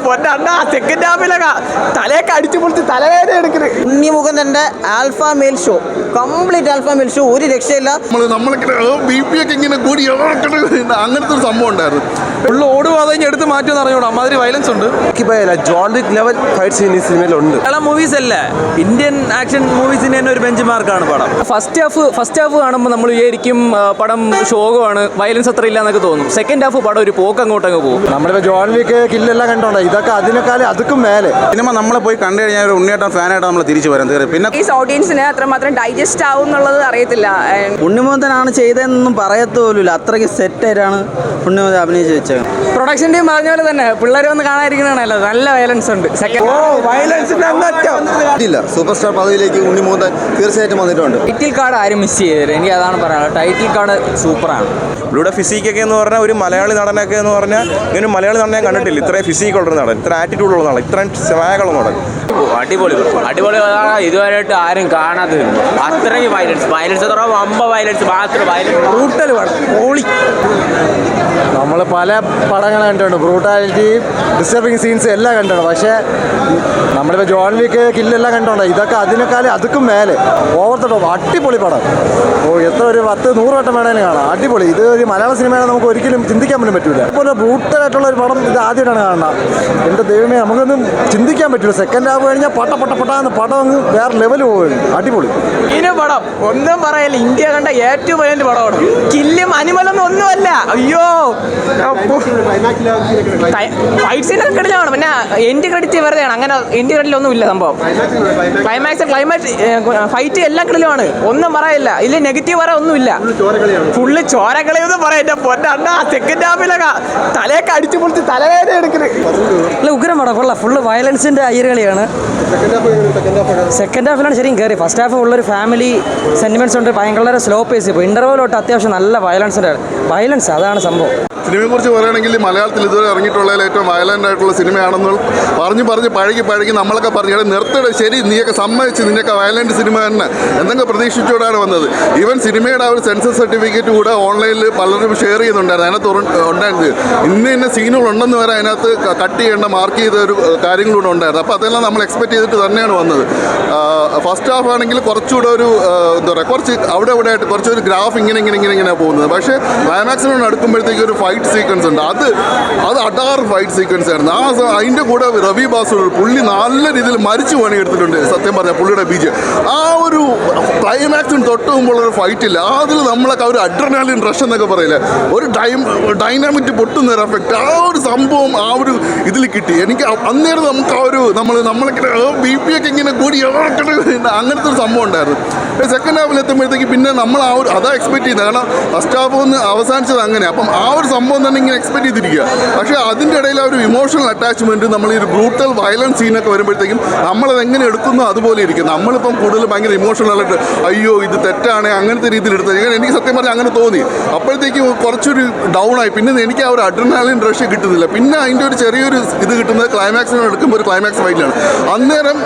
പൊന്നണ്ണ second ഹാഫിലൊക്കെ തലയൊക്കെ അടിച്ചു പൊളിച്ച് തലവേദന എടുക്കുന്നത്. ഉണ്ണിമുകുന്ദന്റെ alpha male show, complete alpha male show, ഒരു രക്ഷയില്ല. അങ്ങനത്തെ ഒരു സംഭവം ഉണ്ടായിരുന്നു. ഫുള്ള് ഓടുവാതെ എടുത്ത് മാറ്റുമെന്ന് അറിഞ്ഞൂടാ, അമാതിരി വയലൻസ് ഉണ്ട്. John Wick level fight scene ഈ സിനിമയിലുണ്ട്. മലയാളം മൂവീസ് അല്ല, ഇന്ത്യൻ ആക്ഷൻ മൂവീസിന് തന്നെ ഒരു ബെഞ്ച് മാർക്കാണ് പടം. ഫസ്റ്റ് ഹാഫ് കാണുമ്പോൾ നമ്മൾ വിചാരിക്കും പടം ശോകമാണ്, വയലൻസ് അത്ര ഇല്ല എന്നൊക്കെ തോന്നും. സെക്കൻഡ് ഹാഫ് പടം ഒരു പോക്ക് അങ്ങോട്ടങ്ങ് പോകും. നമ്മളിപ്പോൾ ജോൺ വിക്ക് കില്ലെല്ലാം കണ്ടോണ്ടോ, ഇതൊക്കെ അതിനേക്കാളും അതുക്കും മേലെ. സിനിമ നമ്മളെ പോയി കണ്ടു കഴിഞ്ഞാൽ ഒരു ഉണ്ണിയേട്ടൻ ഫാനായിട്ട് നമ്മൾ തിരിച്ചു വരാൻ തീർച്ചയായും. പിന്നെ ഈ ഓഡിയൻസിന് അത്രമാത്രം ഡൈജസ്റ്റ് ആവും എന്നുള്ളത് അറിയത്തില്ല. ഉണ്ണിമുകുന്ദനാണ് ചെയ്തതെന്നൊന്നും പറയത്തോലുമില്ല, അത്രയ്ക്ക് സെറ്റായിട്ടാണ് ഉണ്ണിമുകുന്ദൻ അഭിനയിച്ച് വെച്ചത്. പ്രൊഡക്ഷൻ ടീം പറഞ്ഞ പോലെ തന്നെ പിള്ളേർ വന്ന് കാണാതിരിക്കുന്നതാണല്ലോ, നല്ല വയലൻസ് ഉണ്ട്. സൂപ്പർ സ്റ്റാർ പദവിയിലേക്ക് ഉണ്ണിമുകുന്ദൻ തീർച്ചയായിട്ടും വന്നിട്ടുണ്ട്. ടൈറ്റിൽ കാർഡ് ആരും മിസ് ചെയ്തത്, എനിക്ക് അതാണ് പറയാനുള്ളത്. ടൈറ്റിൽ കാർഡ് സൂപ്പറാണ്. ഇവിടെ ഫിസിക്കൊക്കെ എന്ന് പറഞ്ഞാൽ ഒരു മലയാളി നടനൊക്കെ എന്ന് പറഞ്ഞാൽ ഇങ്ങനെ മലയാളി നടനെ കണ്ടിട്ടില്ല. ഇത്രയും ഫിസിക്കുള്ള നടൻ, ഇത്ര ആറ്റിറ്റ്യൂഡ് ഉള്ള നടൻ, ഇത്രയും സ്വാഗുള്ള നടൻ. അടിപൊളി ഇതുവരെയായിട്ട് ആരും കാണാത്തത്. അത്രയും വയലൻസ് എത്ര വമ്പ വയലൻസ് മാത്രം, ബ്രൂട്ടൽ പൊളി. നമ്മൾ പല പടങ്ങൾ കണ്ടിട്ടുണ്ട്, ബ്രൂട്ടാലിറ്റിയും ഡിസ്റ്റർബിങ് സീൻസ് എല്ലാം കണ്ടിട്ടുണ്ട്. പക്ഷേ നമ്മളിപ്പോൾ ജോൺ വിക്ക് കില്ലെല്ലാം കണ്ടോണ്ടോ, ഇതൊക്കെ അതിനേക്കാളും അതുക്കും മേലെ ഓവർ ദ ടോപ്പ്. അടിപൊളി പടം. എത്ര ഒരു 10-100 വട്ടം വേണേലും കാണാം. അടിപൊളി. ഇത് ഒരു മലയാള സിനിമയാണ്, നമുക്ക് ഒരിക്കലും ചിന്തിക്കാൻ പോലും പറ്റില്ല. അതുപോലെ ബ്രൂട്ടലായിട്ടുള്ള ഒരു പടം ഇത് ആദ്യമായിട്ടാണ് കാണുന്നത്. എൻ്റെ ദൈവമേ, നമുക്കൊന്നും ചിന്തിക്കാൻ പറ്റില്ല. സെക്കൻഡ് ഹാഫ് കഴിഞ്ഞാൽ പട്ടാന്ന് പടം അങ്ങ് വേറെ ലെവൽ പോകുന്നു. അടിപൊളി ഇതിന് പടം ഒന്നും പറയല്ല, ഇന്ത്യ കണ്ട ഏറ്റവും വലിയ പടമാണ്. കില്ലും അനിമലൊന്നും ഒന്നുമല്ല. അയ്യോ, ഫൈറ്റ് സീനൊക്കെ കിടലാണ്. പിന്നെ എൻഡ് ക്രെഡിറ്റ് വെറുതെയാണ്, അങ്ങനെ എൻഡ് ക്രെഡിറ്റൊന്നും ഇല്ല സംഭവം. ക്ലൈമാക്സ് ഫൈറ്റ് എല്ലാം കിടലുമാണ്, ഒന്നും പറയില്ല. ഇതിൽ നെഗറ്റീവ് പറയാൻ ഒന്നുമില്ല. ഫുള്ള് ചോരക്കളിയൊന്നും പറയില്ല. പൊന്നണ്ണ സെക്കൻഡ് ഹാഫിലൊക്കെ തലയൊക്കെ അടിച്ചു പൊളിച്ച് തലവേദന എടുക്കുന്നത്. ഉഗ്രം പടം, കൊള്ളാം. ഫുള്ള് വയലൻസിൻ്റെ അയ്യറുകളിയാണ്. സെക്കൻഡ് ഹാഫിലാണ് ശരിക്കും കയറി. ഫസ്റ്റ് ഹാഫ് ഉള്ളൊരു ഫാമിലി സെൻറ്റിമെൻറ്റ്സ് ഉണ്ട്, ഭയങ്കര സ്ലോ പേസ്. ഇപ്പോൾ ഇൻ്റർവെലോട്ട് അത്യാവശ്യം നല്ല വയലൻസ് അതാണ് സംഭവം. സിനിമയെക്കുറിച്ച് പറയുകയാണെങ്കിൽ മലയാളത്തിൽ ഇതുവരെ ഇറങ്ങിയിട്ടുള്ളതിൽ ഏറ്റവും വയലൻ്റ് ആയിട്ടുള്ള സിനിമയാണെന്ന് പറഞ്ഞ് പഴകി നമ്മളൊക്കെ പറഞ്ഞു നിർത്തടെ, ശരി നീയൊക്കെ സമ്മതിച്ച്, നിന്നൊക്കെ വയലൻ്റ് സിനിമ തന്നെ എന്തൊക്കെ പ്രതീക്ഷിച്ചുകൊണ്ടാണ് വന്നത്. ഈവൻ സിനിമയുടെ ആ ഒരു സെൻസസ് സർട്ടിഫിക്കറ്റ് കൂടെ ഓൺലൈനിൽ പലരും ഷെയർ ചെയ്യുന്നുണ്ടായിരുന്നു. അതിനകത്ത് ഉണ്ടായിരുന്നത് ഇന്ന സീനുകളുണ്ടെന്ന് വരെ അതിനകത്ത് കട്ട് ചെയ്യേണ്ട മാർക്ക് ചെയ്ത ഒരു കാര്യങ്ങളൂടെ ഉണ്ടായിരുന്നു. അപ്പോൾ അതെല്ലാം നമ്മൾ എക്സ്പെക്ട് ചെയ്തിട്ട് തന്നെയാണ് വന്നത്. ഫസ്റ്റ് ഹാഫ് ആണെങ്കിൽ കുറച്ചുകൂടെ ഒരു എന്താ പറയുക, കുറച്ച് അവിടെ ആയിട്ട് കുറച്ചൊരു ഗ്രാഫ് ഇങ്ങനെ പോകുന്നത്. പക്ഷേ ക്ലൈമാക്സിനോട് അടുക്കുമ്പോഴത്തേക്ക് ഒരു ഫൈറ്റ് സീക്വൻസ് ഉണ്ട്, അത് അടാർ ഫൈറ്റ് സീക്വൻസ് ആയിരുന്നു. അതിൻ്റെ കൂടെ രവി ബാസു പുള്ളി നല്ല രീതിയിൽ മരിച്ചു പണിയെടുത്തിട്ടുണ്ട്. സത്യം പറഞ്ഞാൽ പുള്ളിയുടെ ബീജ് ആ ഒരു ക്ലൈമാക്സിന് തൊട്ട് മുമ്പുള്ളൊരു ഫൈറ്റില്ല, അതിൽ നമ്മളൊക്കെ ഒരു അഡ്രിനാലിൻ റഷ് എന്നൊക്കെ പറയില്ല, ഒരു ഡൈനാമിറ്റ് പൊട്ടുന്ന ഒരു എഫക്റ്റ്, ആ ഒരു സംഭവം ആ ഒരു ഇതിൽ കിട്ടി. എനിക്ക് അന്നേരം നമുക്ക് ആ ഒരു നമ്മളിങ്ങനെ BP ഒക്കെ ഇങ്ങനെ കൂടി അങ്ങനത്തെ ഒരു സംഭവം ഉണ്ടായിരുന്നു. സെക്കൻഡ് ഹാഫിൽ എത്തുമ്പോഴത്തേക്ക് പിന്നെ നമ്മൾ ആ ഒരു അതാ എക്സ്പെക്ട് ചെയ്യുന്നത്. കാരണം ഫസ്റ്റ് ഹാഫ് ഒന്ന് അവസാനിച്ചത് അങ്ങനെ, അപ്പം ആ ഒരു സംഭവം തന്നെ ഇങ്ങനെ എക്സ്പെക്ട് ചെയ്തിരിക്കുക. പക്ഷേ അതിൻ്റെ ഇടയിൽ ആ ഒരു ഇമോഷണൽ അറ്റാച്ച്മെൻറ്റ്, നമ്മൾ ഈ ഒരു ബ്രൂട്ടൽ വയലൻസ് സീനൊക്കെ വരുമ്പോഴത്തേക്കും നമ്മളത് എങ്ങനെ എടുക്കുന്നു അതുപോലെ ഇരിക്കും. നമ്മളിപ്പം കൂടുതൽ ഭയങ്കര ഇമോഷണലായിട്ട് അയ്യോ ഇത് തെറ്റാണ് അങ്ങനത്തെ രീതിയിൽ എടുത്തത്. എനിക്ക് സത്യം പറഞ്ഞാൽ അങ്ങനെ തോന്നി. അപ്പോഴത്തേക്കും കുറച്ചൊരു ഡൗൺ ആയി. പിന്നെ എനിക്ക് ആ ഒരു അഡ്രിനാലിൻ റഷ് കിട്ടുന്നില്ല. പിന്നെ അതിൻ്റെ ഒരു ചെറിയൊരു ഇത് കിട്ടുന്നത് ക്ലൈമാക്സിനോട് എടുക്കുമ്പോൾ ഒരു ക്ലൈമാക്സ് ഫൈറ്റിലാണ്. അന്നേരം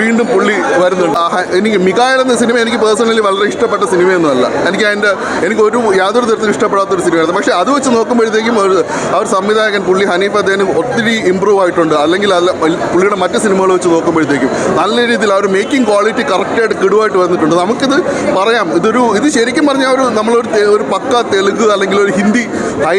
വീണ്ടും പുള്ളി വരുന്നുണ്ട്. എനിക്ക് മികായൽ എന്ന സിനിമ എനിക്ക് പേഴ്സണലി വളരെ ഇഷ്ടപ്പെട്ട സിനിമയൊന്നുമല്ല. എനിക്ക് യാതൊരു തരത്തിലും ഇഷ്ടപ്പെടാത്തൊരു സിനിമയായിരുന്നു. പക്ഷേ അത് വെച്ച് നോക്കുമ്പോഴത്തേക്കും ആ ഒരു സംവിധായകൻ പുള്ളി ഹനീഫ് അദ്ദേഹം ഒത്തിരി ഇമ്പ്രൂവ് ആയിട്ടുണ്ട്. അല്ലെങ്കിൽ പുള്ളിയുടെ മറ്റ് സിനിമകൾ വെച്ച് നോക്കുമ്പോഴത്തേക്കും നല്ല രീതിയിൽ ആ ഒരു മേക്കിംഗ് ക്വാളിറ്റി കറക്റ്റായിട്ട് കിടുവായിട്ട് വന്നിട്ടുണ്ട്. നമുക്കിത് പറയാം, ഇത് ശരിക്കും പറഞ്ഞാൽ നമ്മളൊരു പക്ക തെലുങ്ക് അല്ലെങ്കിൽ ഒരു ഹിന്ദി ഹൈ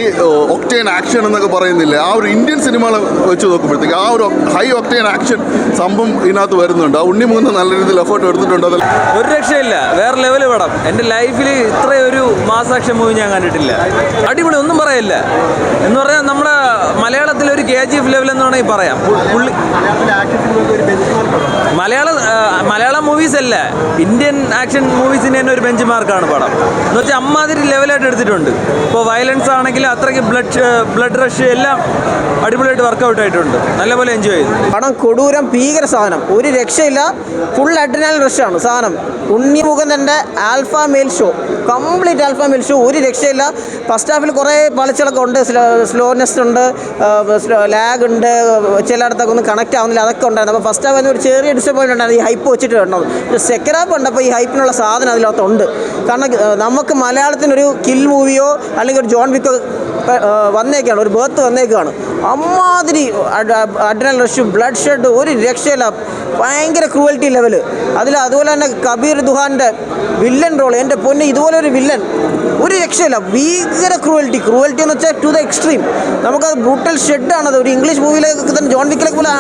ഒക്ടേൻ ആക്ഷൻ എന്നൊക്കെ പറയുന്നില്ലേ, ആ ഒരു ഇന്ത്യൻ സിനിമകൾ വെച്ച് നോക്കുമ്പോഴത്തേക്ക് ആ ഒരു ഹൈ ഒക്ടേൻ ആക്ഷൻ സംഭവം ഇതിനകത്ത് വരുന്നുണ്ട്. ആ ഉണ്ണിമുകുന്ദൻ നല്ല രീതിയിൽ എഫേർട്ട് എടുത്തിട്ടുണ്ട്. അതിൽ ഒരു രക്ഷയില്ല, വേറെ ലെവൽ പടം. എൻ്റെ ലൈഫിൽ ഇത്രയൊരു മാസ് ആക്ഷൻ മൂവി ഞാൻ കണ്ടിട്ടില്ല. അടിപൊളി, ഒന്നും പറയില്ല. എന്ന് പറഞ്ഞാൽ നമ്മുടെ മലയാളത്തിലൊരു KGF ലെവൽ എന്ന് വേണമെങ്കിൽ പറയാം. പുള്ളി മലയാളം മൂവീസ് അല്ല, ഇന്ത്യൻ ആക്ഷൻ മൂവീസിന് തന്നെ ഒരു ബെഞ്ച് മാർക്കാണ് പടം. എന്ന് വെച്ചാൽ അമ്മാതിരി ലെവലായിട്ട് എടുത്തിട്ടുണ്ട്. ഇപ്പോൾ വയലൻസ് ആണെങ്കിലും അത്രയ്ക്ക് ബ്ലഡ് റഷ് എല്ലാം അടിപൊളിയായിട്ട് വർക്കൗട്ട് ആയിട്ടുണ്ട്. നല്ലപോലെ എൻജോയ് ചെയ്തു. പടം കൊടൂരം ഭീകര സാധനം, ഒരു രക്ഷയില്ല. ഫുൾ അഡ്രിനാലിൻ റഷാണ് സാധനം. ഉണ്ണിമുകുന്ദൻ്റെ alpha male show, complete alpha male show, ഒരു രക്ഷയില്ല. ഫസ്റ്റ് ഹാഫിൽ കുറേ പളിച്ചളൊക്കെ ഉണ്ട്, സ്ലോനെസ് ഉണ്ട്, ലാഗ് ഉണ്ട്, ചിലയിടത്തൊക്കെ ഒന്നും കണക്റ്റ് ആവുന്നില്ല, അതൊക്കെ ഉണ്ടായിരുന്നു. അപ്പോൾ ഫസ്റ്റ് ഹാഫ് ഒരു ചെറിയ ഡിസപ്പോയിൻ്റ് ഉണ്ടായിരുന്നു, ഈ ഹൈപ്പ് വെച്ചിട്ട് വരണം. സെക്കൻഡ് ഹാഫ് ഉണ്ടപ്പോൾ ഈ ഹൈപ്പിനുള്ള സാധനം അതിനകത്തുണ്ട്. കാരണം നമുക്ക് മലയാളത്തിനൊരു കിൽ മൂവിയോ അല്ലെങ്കിൽ ഒരു ജോൺ വിക്കോ വന്നേക്കാണ്, ഒരു ബർത്ത് വന്നേക്കാണ്. അമ്മാതിരി അഡ്രിനൽ റഷ്, ബ്ലഡ് ഷെഡ്, ഒരു രക്ഷയില്ല. ഭയങ്കര ക്രൂവൽറ്റി ലെവൽ. അതുപോലെ തന്നെ കബീർ ദുഹാൻ്റെ വില്ലൻ റോൾ, എൻ്റെ പൊന്നെ, ഇതുപോലെ ഒരു വില്ലൻ ഒരു രക്ഷയില്ല. ഭീകര ക്രൂവൽറ്റി എന്ന് വെച്ചാൽ ടു ദ എക്സ്ട്രീം. നമുക്കത് ബ്രൂട്ടൽ ഷെഡാണത്. ഒരു ഇംഗ്ലീഷ് മൂവിയിലേക്ക് തന്നെ ജോൺ വിക്കിലേക്ക് പോലെ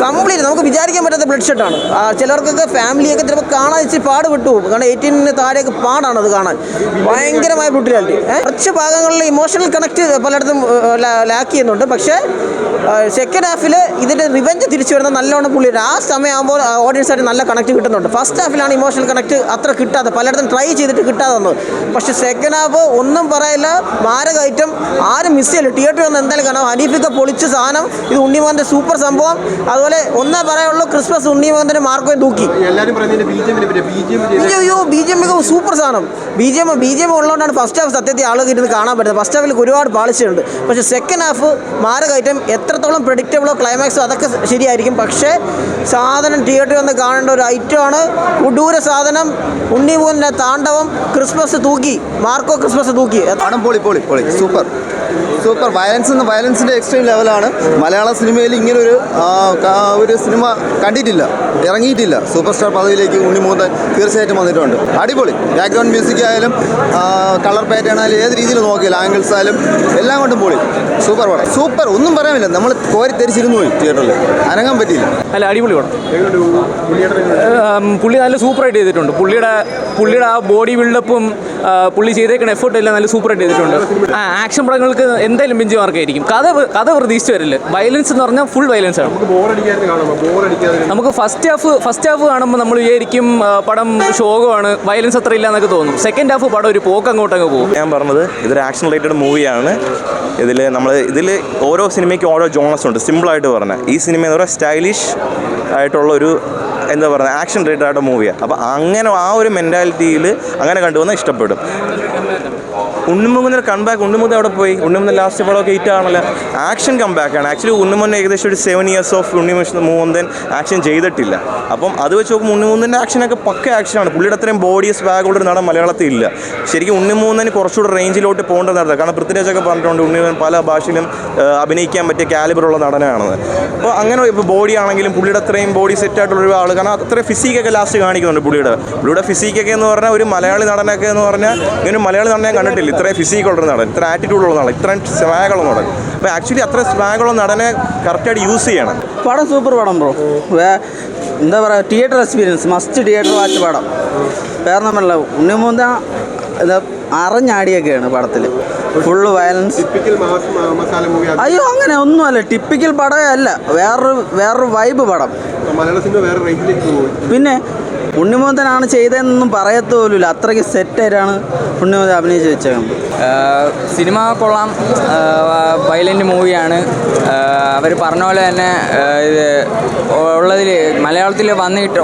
കംപ്ലീറ്റ് നമുക്ക് വിചാരിക്കാൻ പറ്റാത്ത ബ്ലഡ് ഷെഡാണ്. ചിലർക്കൊക്കെ ഫാമിലിയൊക്കെ ചിലപ്പോൾ കാണാൻ ഇച്ചിരി പാട് വിട്ടുപോകും. കാരണം 18 താഴേക്ക് പാടാണ് അത് കാണാൻ. ഭയങ്കരമായ ബ്രൂട്ടാലിറ്റി. കുറച്ച് ഭാഗങ്ങളിൽ ഇമോഷണൽ കണക്ട് പലയിടത്തും ലാക്ക് ചെയ്യുന്നുണ്ട്. പക്ഷേ സെക്കൻഡ് ഹാഫിൽ ഇതിൻ്റെ റിവെഞ്ച് തിരിച്ചു വരുന്ന നല്ലോണം പുള്ളിയുടെ ആ സമയമാകുമ്പോൾ ഓഡിയൻസായിട്ട് നല്ല കണക്ട് കിട്ടുന്നുണ്ട്. ഫസ്റ്റ് ഹാഫിലാണ് ഇമോഷണൽ കണക്ട് അത്ര കിട്ടാതെ, പലയിടത്തും ട്രൈ ചെയ്തിട്ട് കിട്ടാതെ വന്നത്. പക്ഷേ സെക്കൻഡ് ഹാഫ് ഒന്നും പറയില്ല, മാരക ഐറ്റം. ആരും മിസ് ചെയ്യില്ല. തിയേറ്ററിൽ വന്ന് എന്തായാലും കാണാം. ഹനീഫിക്ക പൊളിച്ച സാധനം. ഇത് ഉണ്ണിമോഹൻ്റെ സൂപ്പർ സംഭവം. അതുപോലെ ഒന്നേ പറയാനുള്ളൂ, ക്രിസ്മസ് ഉണ്ണിമോഹൻ്റെ മാർക്കോയും തൂക്കി. അയ്യോ BGM സൂപ്പർ സാധനം. BGM ഉള്ളതുകൊണ്ടാണ് ഫസ്റ്റ് ഹാഫ് സത്യത്തിൽ ആളുകൾ ഇരുന്ന് കാണാൻ പറ്റുന്നത്. ഫസ്റ്റ് ഹാഫിൽ ഒരുപാട് പാളിച്ചുണ്ട്. പക്ഷേ സെക്കൻഡ് ഹാഫ് മാരക ഐറ്റം. എത്രത്തോളം പ്രെഡിക്റ്റബിളോ ക്ലൈമാക്സോ അതൊക്കെ ശരിയായിരിക്കും. പക്ഷേ സാധനം തിയേറ്ററിൽ വന്ന് കാണേണ്ട ഒരു ഐറ്റമാണ്. കൊടൂര സാധനം. ഉണ്ണിമോഹൻ്റെ താണ്ഡവം. ക്രിസ്മസ് തൂക്കി, മാർക്കോ ക്രിസ്മസ് തൂക്കി. പടം പൊളി സൂപ്പർ. വയലൻസിൻ്റെ എക്സ്ട്രീം ലെവലാണ്. മലയാള സിനിമയിൽ ഇങ്ങനെ ഒരു സിനിമ കണ്ടിട്ടില്ല, ഇറങ്ങിയിട്ടില്ല. സൂപ്പർ സ്റ്റാർ പദവിയിലേക്ക് ഉണ്ണിമോഹൻ തീർച്ചയായിട്ടും വന്നിട്ടുണ്ട്. അടിപൊളി. ബാക്ക്ഗ്രൗണ്ട് മ്യൂസിക് ആയാലും കളർ പാറ്റേൺ ആയാലും ഏത് രീതിയിൽ നോക്കിയാലും ആംഗിൾസ് ആയാലും എല്ലാം കൊണ്ടും പൊളി. സൂപ്പർ പടം. സൂപ്പർ, ഒന്നും പറയാനില്ല. നമ്മൾ കോരിത്തെരിച്ചിരുന്നു പോയി തിയേറ്ററിൽ, അനങ്ങാൻ പറ്റിയില്ല. അല്ല, അടിപൊളി പടം. പുള്ളി നല്ല സൂപ്പറായിട്ട് ചെയ്തിട്ടുണ്ട്. പുള്ളിയുടെ ആ ബോഡി ബിൽഡപ്പും പുള്ളി ചെയ്തേക്കുന്ന എഫേർട്ട് എല്ലാം നല്ല സൂപ്പറായിട്ട് ചെയ്തിട്ടുണ്ട്. ആക്ഷൻ പടങ്ങൾക്ക് എന്തായാലും ബെഞ്ച് മാർക്കായിരിക്കും. കഥ പ്രതീക്ഷിച്ച് വരില്ല. വയലൻസ് എന്ന് പറഞ്ഞാൽ ഫുൾ വയലൻസ് ആണ്. നമുക്ക് ഫസ്റ്റ് ഹാഫ് കാണുമ്പോൾ നമ്മൾ വിചാരിക്കും പടം ശോകമാണ്, വയലൻസ് അത്ര ഇല്ല എന്നൊക്കെ തോന്നും. സെക്കൻഡ് ഹാഫ് പടം ഒരു അങ്ങോട്ടങ്ങ് പോകും. ഞാൻ പറഞ്ഞത് ഇതൊരു ആക്ഷൻ റിലേറ്റഡ് മൂവിയാണ്. ഇതിൽ ഓരോ സിനിമയ്ക്കും ഓരോ ജോണസ് ഉണ്ട്. സിമ്പിളായിട്ട് പറഞ്ഞാൽ ഈ സിനിമ എന്ന് പറയുക സ്റ്റൈലിഷ് ആയിട്ടുള്ള ഒരു എന്താ പറയുക ആക്ഷൻ റിലേറ്റഡ് ആയിട്ട് മൂവിയാണ്. അപ്പോൾ അങ്ങനെ ആ ഒരു മെൻറ്റാലിറ്റിയിൽ അങ്ങനെ കണ്ടുവന്നാൽ ഇഷ്ടപ്പെടും. ഉണ്ണിമുഖൻ്റെ കംബാക്ക്. ഉണ്ണിമുഖൻ അവിടെ പോയി. ഉണ്ണിമുഖൻ ലാസ്റ്റ് പടമൊക്കെ ഹിറ്റാണല്ലോ. ആക്ഷൻ കംബാക്കാണ്. ആക്ച്വലി ഉണ്ണിമുഖൻ ഏകദേശം ഒരു 7 years ഓഫ് ഉണ്ണിമുഖൻ ആക്ഷൻ ചെയ്തിട്ടില്ല. അപ്പം അത് വെച്ച് നോക്കുമ്പോൾ ഉണ്ണിമുഖൻ്റെ ആക്ഷനൊക്കെ പക്ക ആക്ഷനാണ്. പുള്ളിയുടെ അത്രയും ബോഡി സ്വാഗുള്ളൊരു നടൻ മലയാളത്തിൽ ഇല്ല. ശരിക്കും ഉണ്ണിമുഖന് കുറച്ചുകൂടെ റേഞ്ചിലോട്ട് പോകേണ്ടത് നടത്തുക. കാരണം പൃഥ്വിരാജൊക്കെ പറഞ്ഞിട്ടുണ്ട് ഉണ്ണിമുഖൻ പല ഭാഷയിലും അഭിനയിക്കാൻ പറ്റിയ കാലിബറുള്ള നടനാണെന്ന്. അപ്പോൾ അങ്ങനെ ഇപ്പോൾ ബോഡി ആണെങ്കിലും പുള്ളിയുടെ അത്രയും ബോഡി സെറ്റായിട്ടുള്ളൊരു ആൾ. കാരണം അത്രയും ഫിസിക്കൊക്കെ ലാസ്റ്റ് കാണിക്കുന്നുണ്ട് പുള്ളിയുടെ ഫിസിക്കൊക്കെ എന്ന് പറഞ്ഞാൽ ഒരു മലയാളി നടനൊക്കെ എന്ന് പറഞ്ഞാൽ ഇങ്ങനെ മലയാളി നടനെ ഞാൻ കണ്ടിട്ടില്ല. ഇത്രയും ഫിസിക്കുള്ളൊരു നടൻ, ഇത്ര ആറ്റിറ്റ്യൂഡുള്ള നടൻ, ഇത്രയും സ്വാഗുള്ള നടൻ. അപ്പോൾ ആക്ച്വലി അത്ര സ്വാഗുള്ള നടനെ കറക്റ്റായിട്ട് യൂസ് ചെയ്യണം. പടം സൂപ്പർ പടം ബ്രോ. എന്താ പറയുക, theatre experience must theatre watch പടം. വേറെ നമ്മളല്ല, ഉണ്ണിമൂന്ത ഇത് അറിഞ്ഞാടിയൊക്കെയാണ് പടത്തിൽ. Full violence. അയ്യോ അങ്ങനെ ഒന്നുമല്ല, ടിപ്പിക്കൽ പടമേ അല്ല. വേറൊരു വൈബ് പടം. പിന്നെ ഉണ്ണിമോഹനാണ് ചെയ്തതെന്നൊന്നും പറയത്തോലുമില്ല. അത്രയ്ക്ക് സെറ്റായിട്ടാണ് ഉണ്ണിമോഹൻ അഭിനയിച്ച് വെച്ചേക്കുന്നത്. സിനിമ കൊള്ളാം. വയലൻ്റ് മൂവിയാണ്. അവർ പറഞ്ഞ പോലെ തന്നെ ഇത് ഉള്ളതിൽ മലയാളത്തിൽ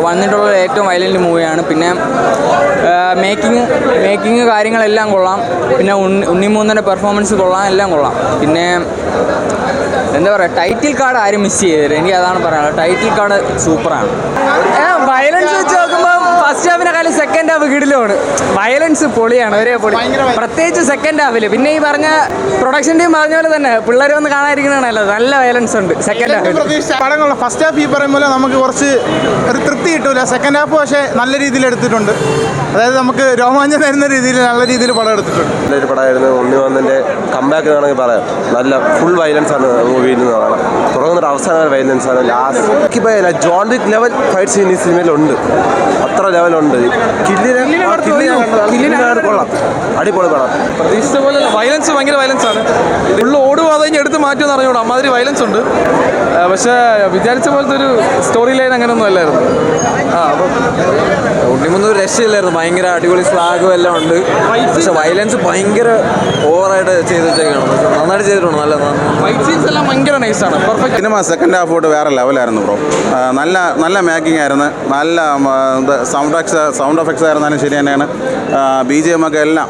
വന്നിട്ടുള്ള ഏറ്റവും വയലൻ്റ് മൂവിയാണ്. പിന്നെ മേക്കിങ് കാര്യങ്ങളെല്ലാം കൊള്ളാം. പിന്നെ ഉണ്ണിമൂന്നൻ്റെ പെർഫോമൻസ് കൊള്ളാം, എല്ലാം കൊള്ളാം. പിന്നെ എന്താ പറയുക, ടൈറ്റിൽ കാർഡ് ആരും മിസ് ചെയ്തത്. എനിക്ക് അതാണ് പറയാനുള്ളത്. ടൈറ്റിൽ കാർഡ് സൂപ്പറാണ്. വയലൻസ് വെച്ച് നോക്കുമ്പോൾ ഫസ്റ്റ് ഹാഫിനെക്കാളും സെക്കൻഡ് ഹാഫ് കിടിലാണ്. വയലൻസ് പൊളിയാണ്, ഒരേ പൊളി. പ്രത്യേകിച്ച് സെക്കൻഡ് ഹാഫിൽ. പിന്നെ ഈ പറഞ്ഞ പ്രൊഡക്ഷൻ ടീം പറഞ്ഞ പോലെ തന്നെ പിള്ളേർ വന്ന് കാണാതിരിക്കുന്നതാണല്ലോ. നല്ല വയലൻസ് ഉണ്ട് സെക്കൻഡ് ഹാഫിൽ. പടങ്ങളുള്ള ഫസ്റ്റ് ഹാഫ് ഈ പറയും പോലെ നമുക്ക് കുറച്ച് ഒരു തൃപ്തി കിട്ടൂല. സെക്കൻഡ് ഹാഫ് പക്ഷേ നല്ല രീതിയിൽ എടുത്തിട്ടുണ്ട്. അതായത് നമുക്ക് രോമാഞ്ചം തരുന്ന രീതിയിൽ നല്ല രീതിയിൽ പടം എടുത്തിട്ടുണ്ട്. നല്ലൊരു പടമായിരുന്നു. ഉണ്ണിമോഹൻ്റെ കംബാക്ക് വേണമെങ്കിൽ പറയാം. നല്ല ഫുൾ വയലൻസ് ആണ് മൂവിയിൽ നിന്ന് കാണാം. തുടങ്ങുന്നൊരു അവസാന വയലൻസ് ആണ്. Last John Wick level fight scene ഈ സിനിമയിലുണ്ട്. അത്ര ലെവലുണ്ട്. കില്ലിനാണ് കൊള്ളാം. അടിപൊളി പടം. പ്രതീക്ഷിച്ച പോലെ വയലൻസ് ഭയങ്കര വയലൻസ് ആണ്. ഫുള്ള് ഓടുവാതെ എടുത്ത് മാറ്റുമെന്ന് അറിഞ്ഞൂടാ, അമ്മാതിരി വയലൻസ് ഉണ്ട്. പക്ഷേ വിചാരിച്ച പോലത്തെ ഒരു സ്റ്റോറി ലൈൻ അങ്ങനെയൊന്നും അല്ലായിരുന്നു. അപ്പം ഉണ്ണിമൂന്ന് ഒരു രക്ഷയില്ലായിരുന്നു. ഭയങ്കര അടിപൊളി സ്ലാഗും എല്ലാം ഉണ്ട്. പക്ഷെ വയലൻസ് ഭയങ്കര ഓവറായിട്ട് ചെയ്ത് വെച്ചേക്കാണ്. നന്നായിട്ട് ചെയ്തിട്ടുണ്ട്. നല്ല ഫൈറ്റ് സീൻസ് എല്ലാം ഭയങ്കര നൈസാണ്. പെർഫെക്റ്റ്. സിനിമ സെക്കൻഡ് ഹാഫോട്ട് വേറെ ലെവലായിരുന്നു ബ്രോ. നല്ല മേക്കിംഗ് ആയിരുന്നു. നല്ല സൗണ്ട് എഫക്ട്സ് ആയിരുന്നാലും ശരി തന്നെയാണ്. BGM ഒക്കെ എല്ലാം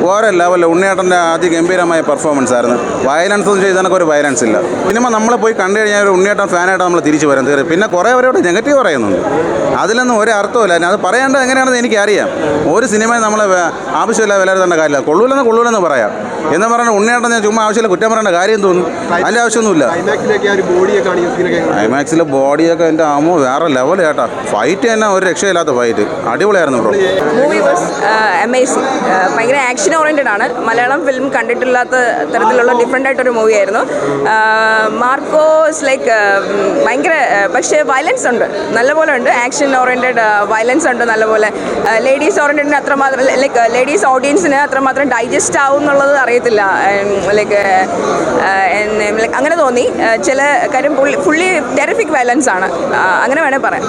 വേറെ ലെവലിൽ ഉണ്ണിയേട്ടൻ്റെ അതിഗംഭീരമായ പെർഫോമൻസ് ആയിരുന്നു. വയലൻസ് ഒന്നും ചെയ്തതിനൊക്കെ ഒരു വയലൻസ് ഇല്ല. സിനിമ നമ്മൾ പോയി കണ്ടു കഴിഞ്ഞാൽ ഒരു ഉണ്ണിയേട്ടൻ ഫാനായിട്ട് നമ്മൾ തിരിച്ചു വരാൻ തീർച്ചയായും. പിന്നെ കുറേ അവരോട് നെഗറ്റീവ് പറയുന്നുണ്ട്, അതിലൊന്നും ഒരു അർത്ഥമില്ല. അത് പറയേണ്ടത് എങ്ങനെയാണെന്ന് എനിക്കറിയാം. ഒരു സിനിമയെ നമ്മൾ ആവശ്യമില്ല വിലയിരുത്തേണ്ട കാര്യമില്ല. കൊള്ളൂലെന്ന് പറയാം എന്ന് പറഞ്ഞാൽ ഉണ്ണിയേട്ടൻ ഞാൻ ചുമ്മാ ആവശ്യമില്ല കുറ്റം പറയേണ്ട കാര്യം തോന്നുന്നു. അതിൻ്റെ ആവശ്യമൊന്നുമില്ല. ക്ലൈമാക്സിലെ ബോഡിയൊക്കെ എൻ്റെ ആമോ വേറെ ലെവൽ കേട്ടാ. ഫൈറ്റ് തന്നെ ഒരു രക്ഷയില്ലാത്ത ഫൈറ്റ്, അടിപൊളിയായിരുന്നു ബ്രോ. Movie was amazing. ഭയങ്കര ആക്ഷൻ ഓറിയൻറ്റഡ് ആണ്. മലയാളം ഫിലിം കണ്ടിട്ടില്ലാത്ത തരത്തിലുള്ള ഡിഫറെൻ്റ് ആയിട്ടൊരു മൂവി ആയിരുന്നു. മാർക്കോസ് ലൈക്ക് ഭയങ്കര, പക്ഷേ വയലൻസ് ഉണ്ട്, നല്ലപോലെ ഉണ്ട്. ആക്ഷൻ ഓറിയൻറ്റഡ് വയലൻസ് ഉണ്ട് നല്ലപോലെ. ലേഡീസ് ഓറിയൻറ്റഡിന് അത്രമാത്രം ലൈക്ക് ലേഡീസ് ഓഡിയൻസിന് അത്രമാത്രം ഡൈജസ്റ്റ് ആവും എന്നുള്ളത് അറിയത്തില്ല. ലൈക്ക് അങ്ങനെ തോന്നി. ചില കാര്യം ഫുള്ളി ടെറിഫിക് വയലൻസ് ആണ്, അങ്ങനെ വേണേൽ പറയാം.